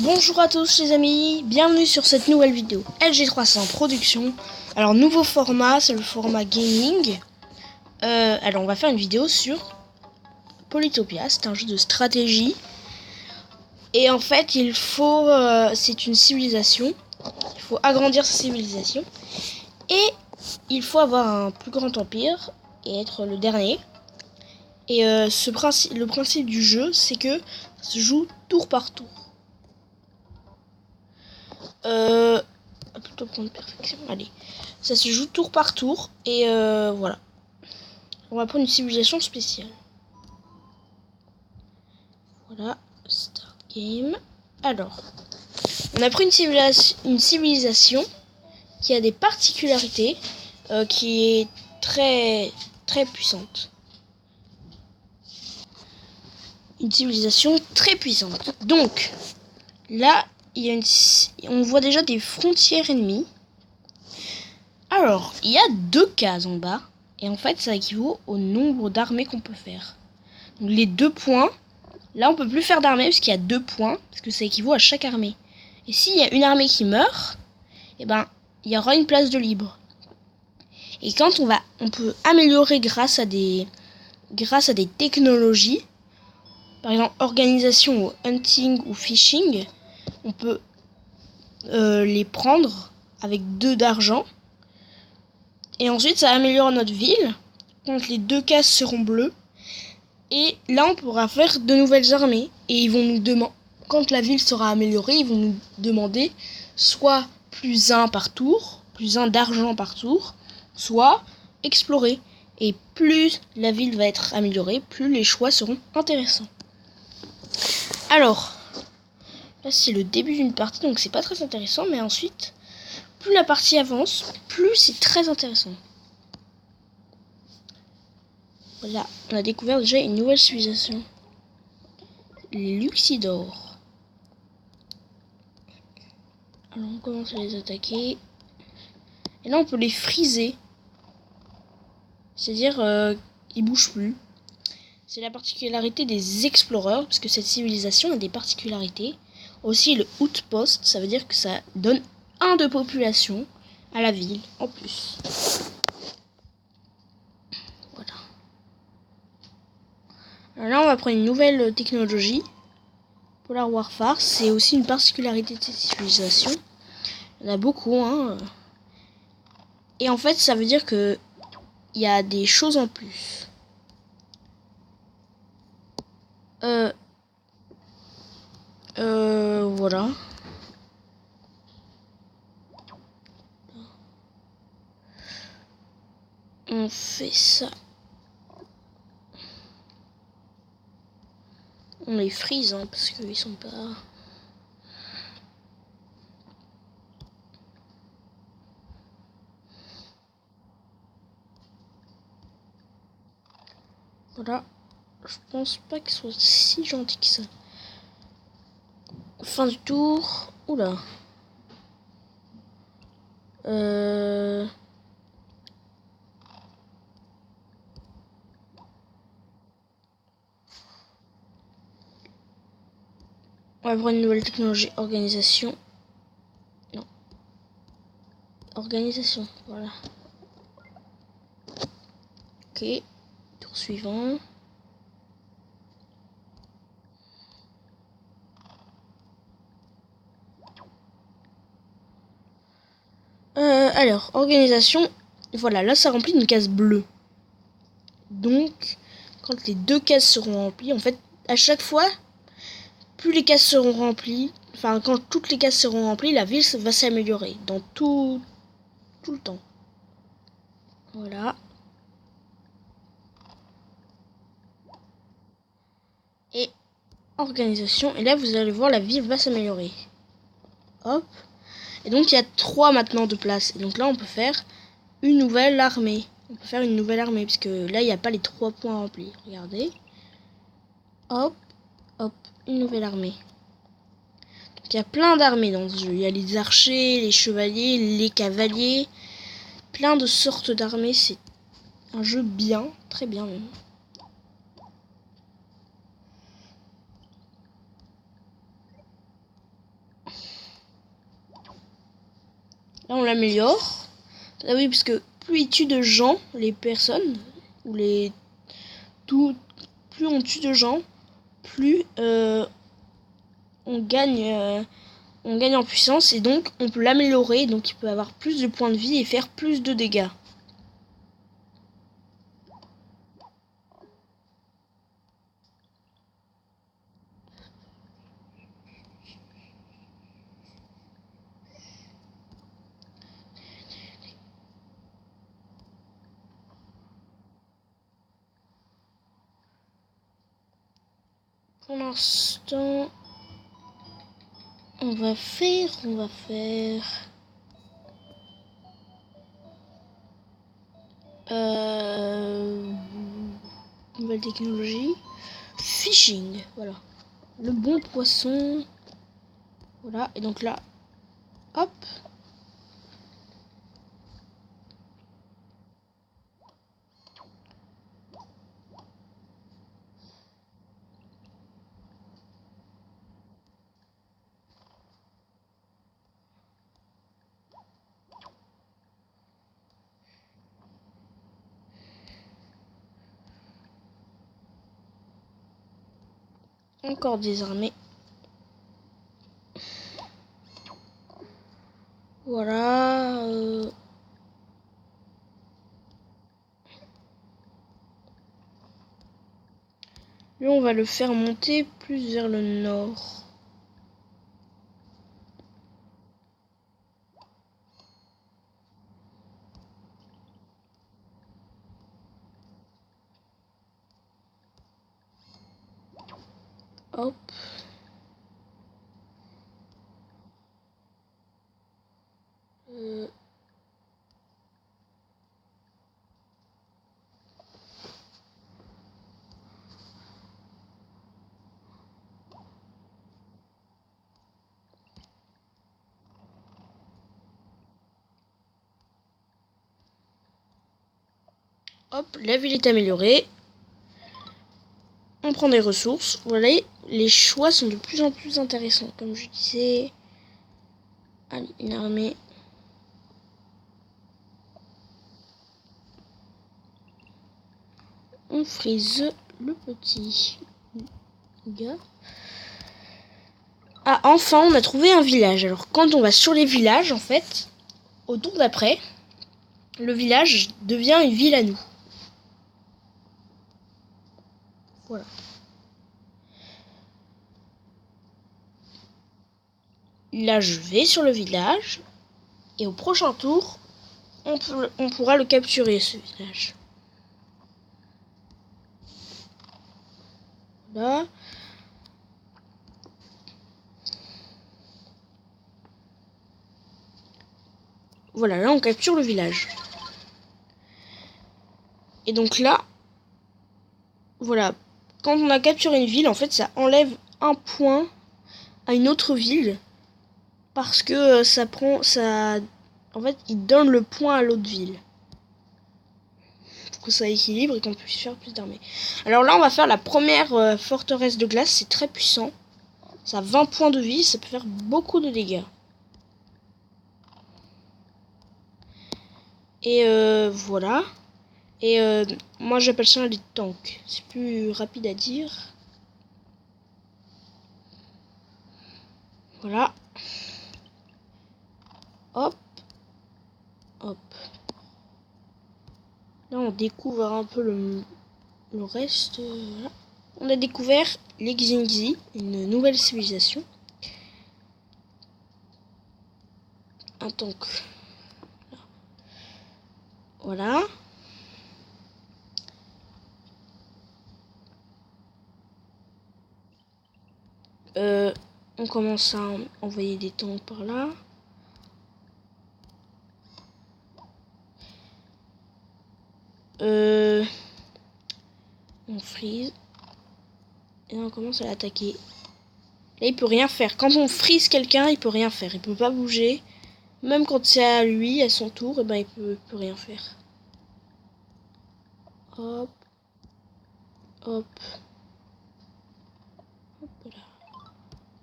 Bonjour à tous les amis, bienvenue sur cette nouvelle vidéo LG300 Production. Alors nouveau format, c'est le format gaming. Alors on va faire une vidéo sur Polytopia, c'est un jeu de stratégie. Et en fait c'est une civilisation, il faut agrandir sa civilisation. Et il faut avoir un plus grand empire et être le dernier. Et le principe du jeu, c'est que ça se joue tour par tour. Plutôt prendre perfection. Allez, ça se joue tour par tour et voilà. On va prendre une civilisation spéciale. Voilà, start game. Alors, on a pris une civilisation qui a des particularités, qui est très très puissante. Une civilisation très puissante. Donc, là, on voit déjà des frontières ennemies. Alors, il y a 2 cases en bas. Et en fait, ça équivaut au nombre d'armées qu'on peut faire. Donc, les 2 points. Là, on peut plus faire d'armée parce qu'il y a 2 points. Parce que ça équivaut à chaque armée. Et s'il y a une armée qui meurt, eh ben, il y aura une place de libre. Et quand on peut améliorer grâce à des technologies. Par exemple, organisation ou hunting ou fishing. On peut les prendre avec 2 d'argent. Et ensuite, ça améliore notre ville. Quand les 2 cases seront bleues. Et là, on pourra faire de nouvelles armées. Et ils vont nous demander, quand la ville sera améliorée, ils vont nous demander soit plus 1 par tour, plus 1 d'argent par tour, soit explorer. Et plus la ville va être améliorée, plus les choix seront intéressants. Alors, là c'est le début d'une partie, donc c'est pas très intéressant, mais ensuite, plus la partie avance, plus c'est très intéressant. Voilà, on a découvert déjà une nouvelle civilisation. Les Luxidors. Alors on commence à les attaquer. Et là on peut les friser. C'est-à-dire ils bougent plus. C'est la particularité des explorers, parce que cette civilisation a des particularités. Aussi le outpost, ça veut dire que ça donne 1 de population à la ville en plus. Voilà. Alors là on va prendre une nouvelle technologie. Polar Warfare, c'est aussi une particularité de cette civilisation. Il y en a beaucoup, hein. Et en fait, ça veut dire que il y a des choses en plus. Voilà. On fait ça. On les frise, hein, parce qu'ils sont pas... Voilà. Je pense pas qu'ils soient si gentils que ça. Fin du tour. Oula. On va voir une nouvelle technologie. Organisation. Non. Organisation. Voilà. Ok. Tour suivant. Alors, organisation. Voilà, là ça remplit une case bleue. Donc, quand les 2 cases seront remplies, en fait, à chaque fois, plus les cases seront remplies, enfin, quand toutes les cases seront remplies, la ville va s'améliorer dans tout le temps. Voilà. Et organisation, et là vous allez voir, la ville va s'améliorer. Hop. Et donc il y a 3 maintenant de place. Et donc là on peut faire une nouvelle armée. On peut faire une nouvelle armée, parce que là il n'y a pas les 3 points remplis. Regardez. Hop, hop, une nouvelle armée. Donc il y a plein d'armées dans ce jeu. Il y a les archers, les chevaliers, les cavaliers. Plein de sortes d'armées. C'est un jeu bien, très bien même. Là, on l'améliore. Ah oui, parce que plus il tue de gens, les personnes, ou les... Tout, plus on tue de gens, plus on gagne en puissance. Et donc, on peut l'améliorer. Donc, il peut avoir plus de points de vie et faire plus de dégâts. Pour l'instant, on va faire nouvelle technologie, fishing, voilà, le bon poisson, voilà, et donc là, hop, encore désarmé. Voilà. Lui, on va le faire monter plus vers le nord. Hop. Hop, la ville est améliorée. On prend des ressources. Voilà, les choix sont de plus en plus intéressants. Comme je disais, allez, une armée. On frise le petit gars. Ah, enfin, on a trouvé un village. Alors, quand on va sur les villages, en fait, au tour d'après, le village devient une ville à nous. Voilà. Là, je vais sur le village. Et au prochain tour, on pourra le capturer, ce village. Là. Voilà, là, on capture le village. Et donc là, voilà. Quand on a capturé une ville, en fait, ça enlève un point à une autre ville. Parce que en fait, il donne le point à l'autre ville. Pour que ça équilibre et qu'on puisse faire plus d'armées. Alors là, on va faire la première forteresse de glace. C'est très puissant. Ça a 20 points de vie. Ça peut faire beaucoup de dégâts. Et voilà. Et moi, j'appelle ça les tanks. C'est plus rapide à dire. Voilà. Hop. Hop. Là, on découvre un peu le reste. Voilà. On a découvert les Xingzi, une nouvelle civilisation. Un tank. Voilà. On commence à envoyer des tanks par là. On freeze. Et on commence à l'attaquer. Là, il peut rien faire. Quand on freeze quelqu'un, il peut rien faire. Il peut pas bouger. Même quand c'est à lui, à son tour, et ben il peut rien faire. Hop. Hop. Hop là.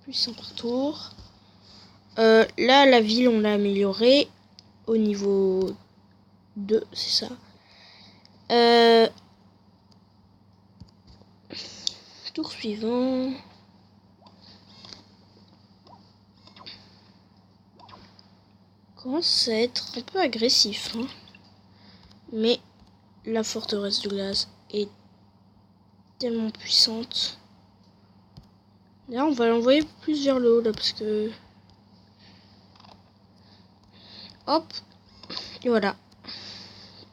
Plus un par tour. Là, la ville, on l'a améliorée. au niveau 2, c'est ça. Tour suivant. Commence à être un peu agressif, hein. Mais la forteresse de glace est tellement puissante. Là, on va l'envoyer plus vers le haut, là, parce que... Hop. Et voilà.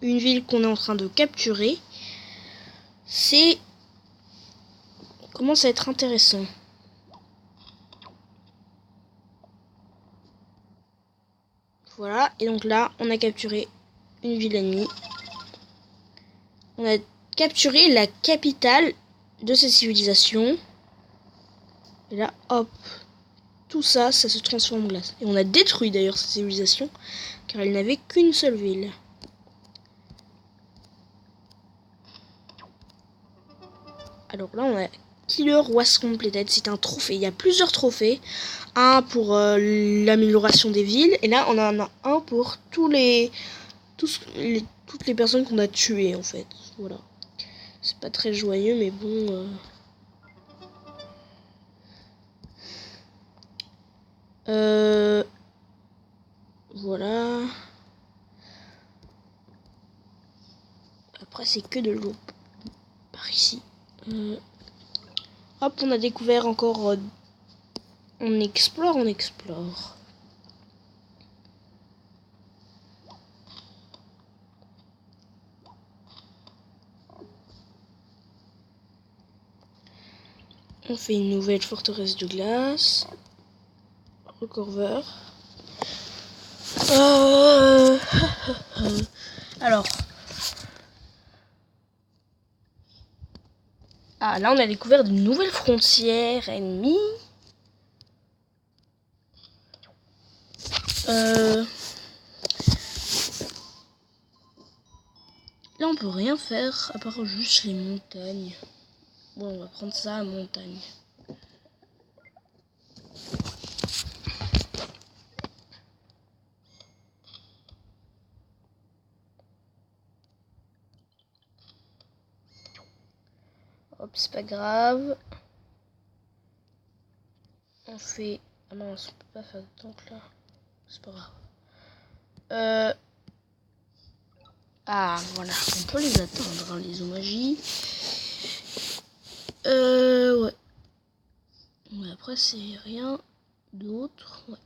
Une ville qu'on est en train de capturer. C'est... commence à être intéressant. Voilà. Et donc là, on a capturé une ville ennemie. On a capturé la capitale de cette civilisation. Et là, hop. Tout ça, ça se transforme en glace. Et on a détruit d'ailleurs cette civilisation, car elle n'avait qu'une seule ville. Alors là, on a Killer Was Completed. C'est un trophée. Il y a plusieurs trophées. Un pour l'amélioration des villes. Et là, on en a un pour toutes les personnes qu'on a tuées, en fait. Voilà. C'est pas très joyeux, mais bon... Voilà. Après, c'est que de l'eau par ici. Hop, on a découvert encore... on explore. On fait une nouvelle forteresse de glace. Recorver. Alors. Ah, là, on a découvert de nouvelles frontières ennemies. Là, on peut rien faire à part juste les montagnes. Bon, on va prendre ça à montagne. Hop, c'est pas grave. On fait... Ah non, on peut pas faire de tank là. C'est pas grave. Ah, voilà. On peut les atteindre, hein, les Omagie. Ouais. Mais après, c'est rien d'autre. Ouais.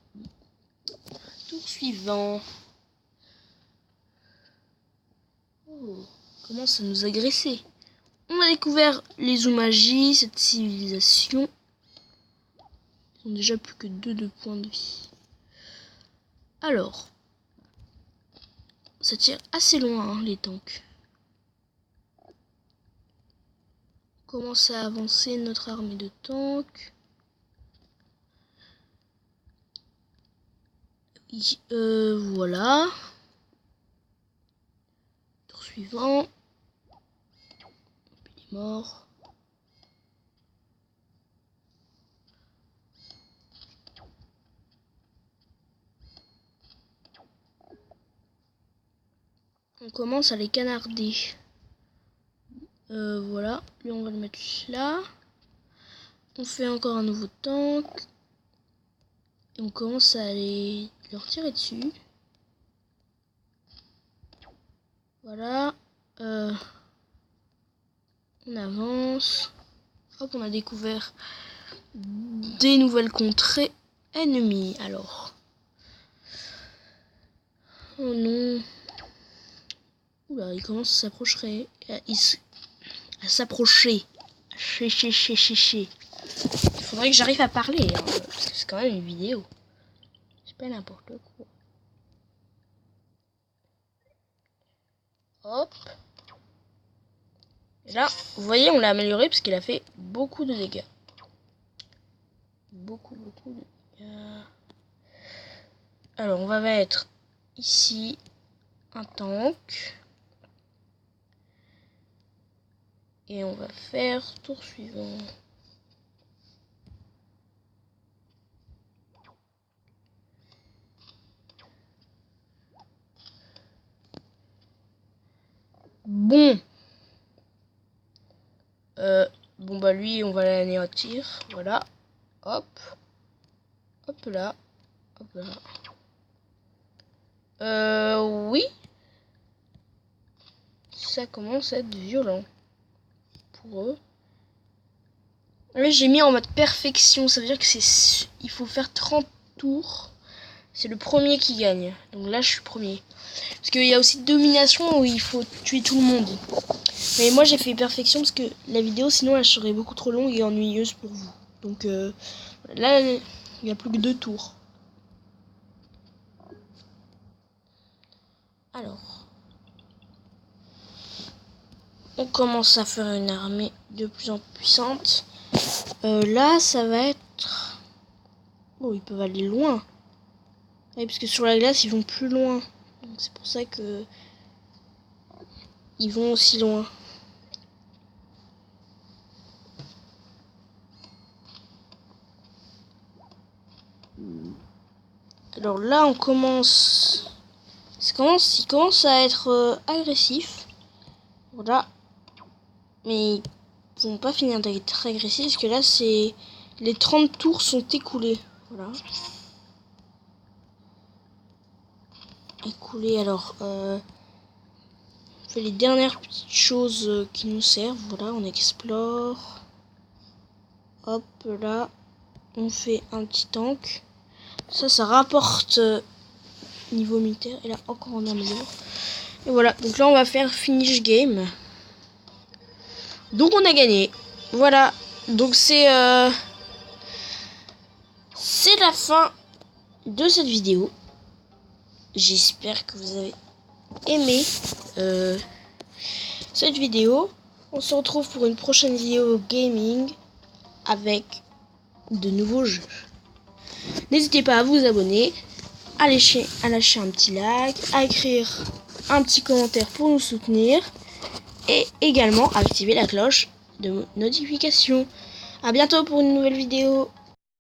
Tour suivant. Oh, commence à nous agresser. On a découvert les Omagie, cette civilisation. Ils ont déjà plus que 2 points de vie. Alors, ça tire assez loin, hein, les tanks. On commence à avancer notre armée de tanks. Voilà. Tour suivant. Il est mort. On commence à les canarder. Voilà. Lui, on va le mettre là. On fait encore un nouveau tank. Et on commence à leur tirer dessus. Voilà. On avance. Hop, on a découvert des nouvelles contrées ennemies. Alors. Oh non. Oula, il commence à s'approcher. À s'approcher. Il faudrait que j'arrive à parler, hein, parce que c'est quand même une vidéo. C'est pas n'importe quoi. Hop. Et là, vous voyez, on l'a amélioré parce qu'il a fait beaucoup de dégâts. Beaucoup de dégâts. Alors, on va mettre ici un tank. Et on va faire tour suivant. Bon. Bon bah lui, on va l'anéantir. Voilà. Hop. Hop là. Hop là. Oui. Ça commence à être violent. Pour eux. Là, j'ai mis en mode perfection. Ça veut dire que il faut faire 30 tours. C'est le premier qui gagne. Donc là, je suis premier. Parce qu'il y a aussi domination où il faut tuer tout le monde. Mais moi, j'ai fait perfection parce que la vidéo, sinon, elle serait beaucoup trop longue et ennuyeuse pour vous. Donc là, il n'y a plus que 2 tours. Alors, on commence à faire une armée de plus en plus puissante. Là, ça va être... Oh, ils peuvent aller loin. Oui, parce que sur la glace, ils vont plus loin. Donc c'est pour ça que... Ils vont aussi loin. Alors là, on commence... Il commence à être agressif. Voilà. Mais ils vont pas finir d'être agressifs parce que là, c'est... Les 30 tours sont écoulés. Voilà. Écoulés, alors... On fait les dernières petites choses qui nous servent. Voilà, on explore. Hop, là. On fait un petit tank. Ça rapporte niveau militaire. Et là, encore on améliore. Et voilà, donc là, on va faire finish game. Donc, on a gagné. Voilà, donc c'est la fin de cette vidéo. J'espère que vous avez aimé cette vidéo. On se retrouve pour une prochaine vidéo gaming avec de nouveaux jeux. N'hésitez pas à vous abonner, à lâcher un petit like, à écrire un petit commentaire pour nous soutenir et également activer la cloche de notification. À bientôt pour une nouvelle vidéo.